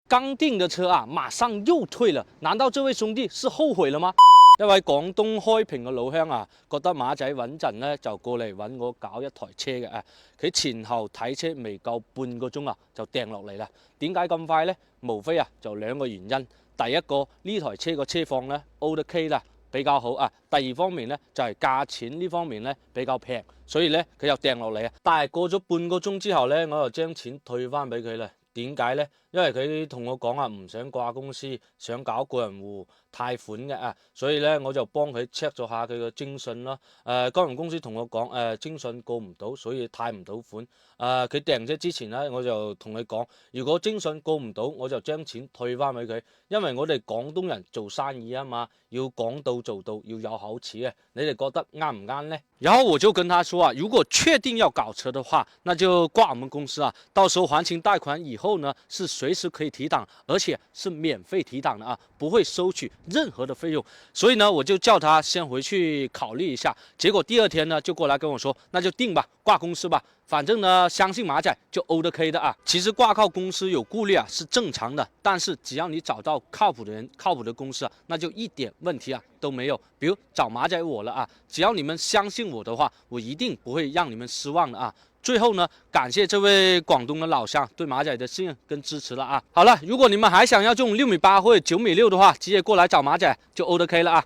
刚訂嘅車啊，馬上又退了，難道這位兄弟是後悔了嗎？一位廣東開平嘅老鄉啊，覺得馬仔穩陣咧，就過嚟揾我搞一台車嘅啊。佢前後睇車未夠半個鐘啊，就訂落嚟啦。點解咁快呢？無非啊就兩個原因。第一個呢台車個車況咧 OK 啦，比較好啊。第二方面咧就係價錢呢方面咧比較平，所以咧佢又訂落嚟啊。但係過咗半個鐘之後咧，我就將錢退翻俾佢啦。點解呢？因為佢同我講啊，唔想掛公司，想搞個人戶貸款嘅啊，所以咧我就幫佢 check 咗下佢嘅徵信咯。金融公司同我講徵信過唔到，所以貸唔到款。佢訂車之前咧，我就同佢講，如果徵信過唔到，我就將錢退翻俾佢。因為我哋廣東人做生意啊嘛，要講到做到，要有口齒啊。你哋覺得啱唔啱呢？然後我就跟他說啊，如果確定要搞車的話，那就掛我們公司啊，到時候還清貸款以後呢，是隨時可以提檔，而且是免費提檔的啊，不會收取任何的費用。所以呢，我就叫他先回去考慮一下。結果第二天呢，就過來跟我說，那就定吧，掛公司吧。反正呢，相信馬仔就 OK 的啊。其實掛靠公司有顧慮啊，是正常的。但是只要你找到靠譜的人、靠譜的公司啊，那就一點問題啊都沒有。比如找馬仔我了啊，只要你們相信我的話，我一定不會讓你們失望的啊。最後呢，感謝這位廣東的老鄉對馬仔的信任跟支持了啊。好了，如果你們還想要這種6.8米或者9.6米的話，直接過來找馬仔就 OK 了啊。